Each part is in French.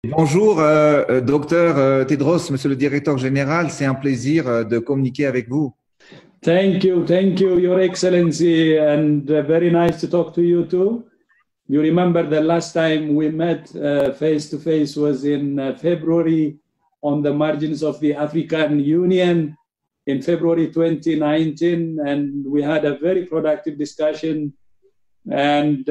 Bonjour, docteur Tedros, monsieur le directeur général, c'est un plaisir de communiquer avec vous. Thank you, Your Excellency, and very nice to talk to you too. You remember the last time we met face to face was in February on the margins of the African Union in February 2019, and we had a very productive discussion. And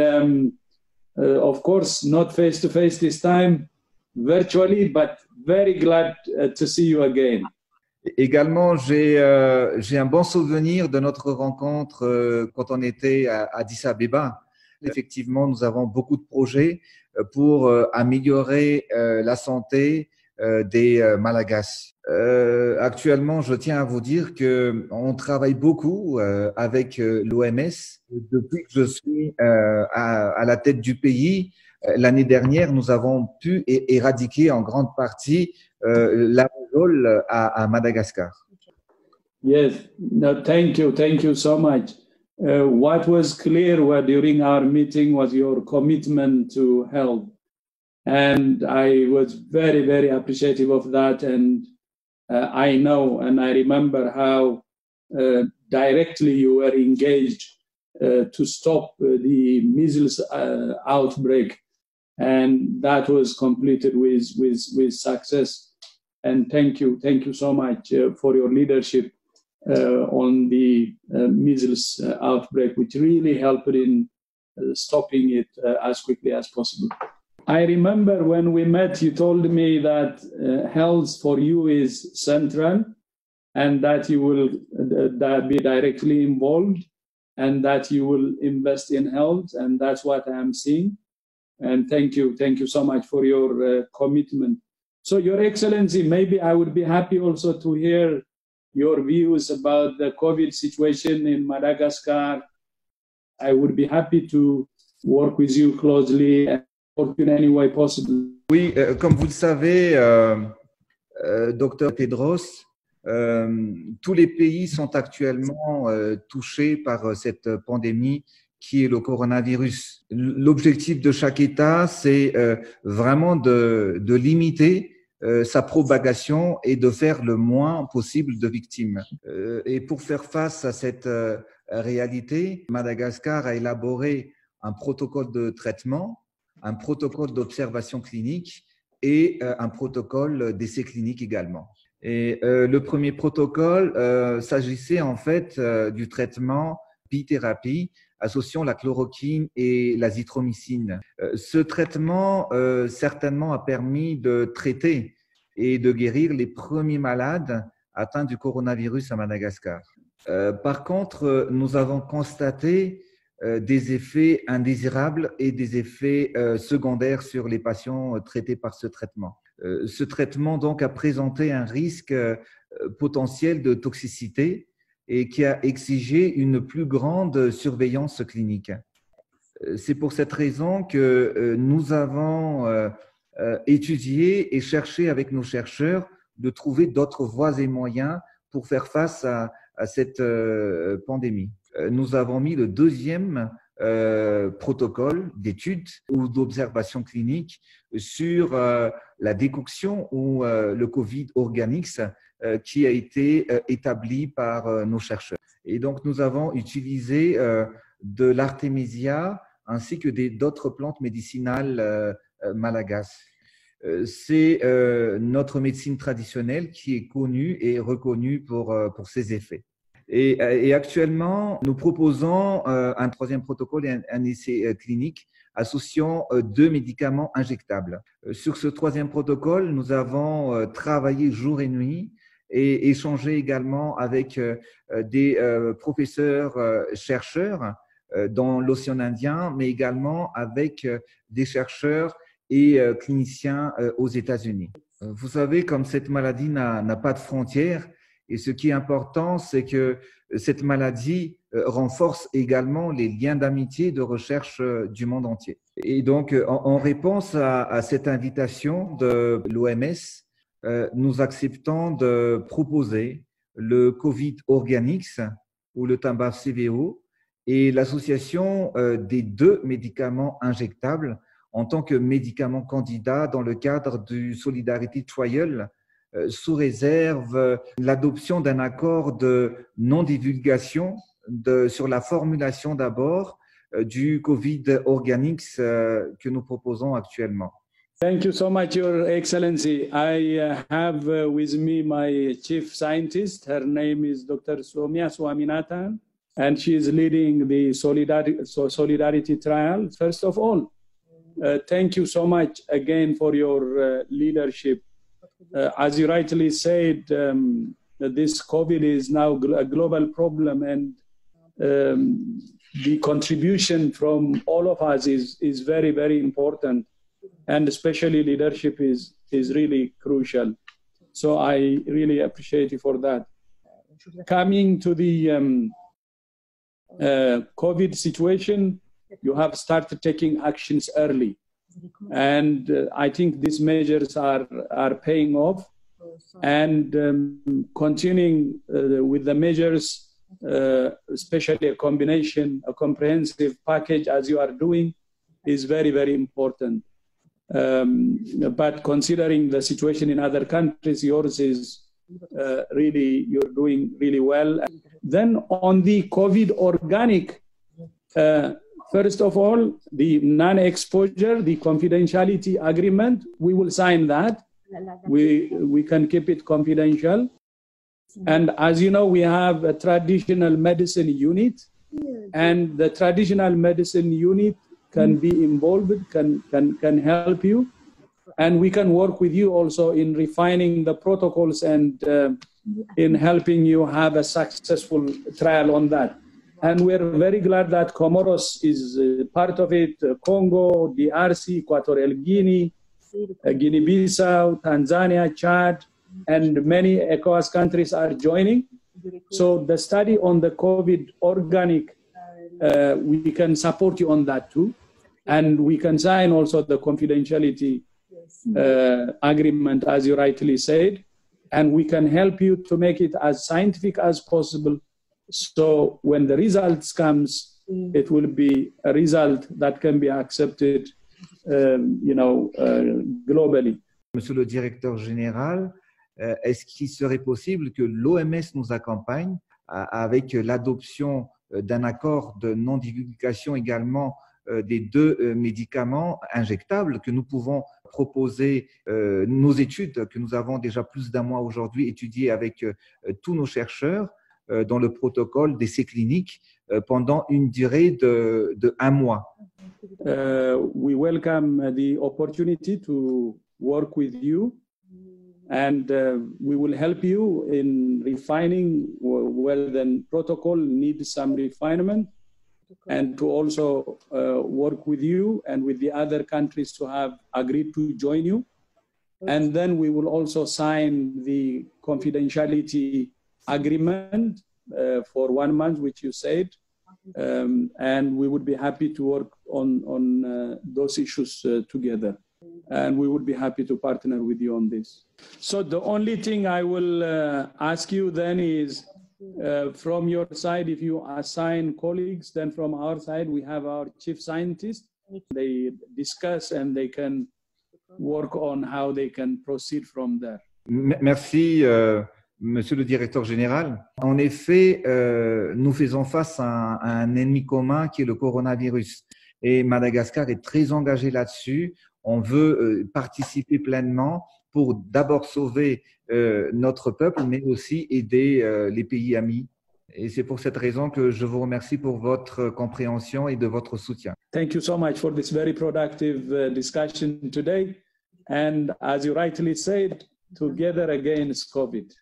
of course, not face to face this time, virtually, but very glad to see you again. Également, j'ai un bon souvenir de notre rencontre quand on était à Addis Abeba. Effectivement, nous avons beaucoup de projets pour améliorer la santé des Malagasy. Actuellement, je tiens à vous dire que on travaille beaucoup avec l'OMS. Depuis que je suis à la tête du pays, l'année dernière, nous avons pu éradiquer en grande partie la rougeole à Madagascar. Yes, no, thank you so much. What was clear during our meeting was your commitment to health. And I was very, very appreciative of that. And I know and I remember how directly you were engaged to stop the measles outbreak. And that was completed with success. And thank you so much for your leadership on the measles outbreak, which really helped in stopping it as quickly as possible. I remember when we met, you told me that health for you is central and that you will be directly involved and that you will invest in health. And that's what I am seeing. And thank you so much for your commitment. So, Your Excellency, maybe I would be happy also to hear your views about the COVID situation in Madagascar. I would be happy to work with you closely and work in any way possible. Oui, comme vous le savez, docteur Tedros, tous les pays sont actuellement touchés par cette pandémie qui est le coronavirus. L'objectif de chaque État, c'est vraiment de limiter sa propagation et de faire le moins possible de victimes. Et pour faire face à cette réalité, Madagascar a élaboré un protocole de traitement, un protocole d'observation clinique et un protocole d'essai clinique également. Et le premier protocole s'agissait en fait du traitement bithérapie associant la chloroquine et l'azithromycine. Ce traitement certainement a permis de traiter et de guérir les premiers malades atteints du coronavirus à Madagascar. Par contre, nous avons constaté des effets indésirables et des effets secondaires sur les patients traités par ce traitement. Ce traitement donc a présenté un risque potentiel de toxicité et qui a exigé une plus grande surveillance clinique. C'est pour cette raison que nous avons étudié et cherché avec nos chercheurs de trouver d'autres voies et moyens pour faire face à cette pandémie. Nous avons mis le deuxième protocole d'étude ou d'observation clinique sur la décoction ou le Covid Organics qui a été établi par nos chercheurs. Et donc, nous avons utilisé de l'artémisia ainsi que d'autres plantes médicinales malagasy. C'est notre médecine traditionnelle qui est connue et reconnue pour ses effets. Et actuellement, nous proposons un troisième protocole et un essai clinique associant deux médicaments injectables. Sur ce troisième protocole, nous avons travaillé jour et nuit et échangé également avec des professeurs chercheurs dans l'océan Indien, mais également avec des chercheurs et cliniciens aux États-Unis. Vous savez, comme cette maladie n'a pas de frontières, et ce qui est important, c'est que cette maladie renforce également les liens d'amitié, de recherche du monde entier. Et donc, en réponse à cette invitation de l'OMS, nous acceptons de proposer le Covid Organics ou le Tamba CVO et l'association des deux médicaments injectables en tant que médicament candidat dans le cadre du Solidarity Trial, sous réserve l'adoption d'un accord de non-divulgation sur la formulation d'abord du COVID Organics que nous proposons actuellement. Thank you so much, Your Excellency. I have with me my chief scientist. Her name is Dr. Soumya Swaminathan, and she is leading the Solidarity Trial. First of all, thank you so much again for your leadership. As you rightly said, this COVID is now a global problem, and the contribution from all of us is very, very important. And especially leadership is really crucial. So I really appreciate you for that. Coming to the COVID situation, you have started taking actions early. And I think these measures are paying off. And continuing with the measures, especially a comprehensive package as you are doing, is very, very important. But considering the situation in other countries, yours is really, you're doing really well. Then on the COVID organic, first of all, the non-exposure, the confidentiality agreement, we will sign that. We can keep it confidential. And as you know, we have a traditional medicine unit, and the traditional medicine unit can be involved, can help you. And we can work with you also in refining the protocols and in helping you have a successful trial on that. And we're very glad that Comoros is part of it, Congo, DRC, Equatorial Guinea, Guinea-Bissau, Tanzania, Chad, and many ECOWAS countries are joining. So the study on the COVID organic, we can support you on that too. And we can sign also the confidentiality agreement, as you rightly said, and we can help you to make it as scientific as possible. So when the results comes, it will be a result that can be accepted, globally. Monsieur le directeur général, est-ce qu'il serait possible que l'OMS nous accompagne avec l'adoption d'un accord de non-divulgation également des deux médicaments injectables que nous pouvons proposer, nos études que nous avons déjà plus d'un mois aujourd'hui étudiées avec tous nos chercheurs dans le protocole d'essais cliniques pendant une durée de 1 mois. We welcome the opportunity to work with you, and we will help you in refining where the protocol needs some refinement, and to also work with you and with the other countries to have agreed to join you. And then we will also sign the confidentiality agreement for 1 month, which you said, and we would be happy to work on those issues together. And we would be happy to partner with you on this. So the only thing I will ask you then is, from your side, if you assign colleagues, then from our side, we have our chief scientists. They discuss and they can work on how they can proceed from there. Merci, Monsieur le directeur général. En effet, nous faisons face à un ennemi commun qui est le coronavirus. Et Madagascar est très engagé là-dessus. On veut participer pleinement pour d'abord sauver notre peuple, mais aussi aider les pays amis. Et c'est pour cette raison que je vous remercie pour votre compréhension et de votre soutien. Thank you so much for this very productive discussion today. And as you rightly said, together against COVID.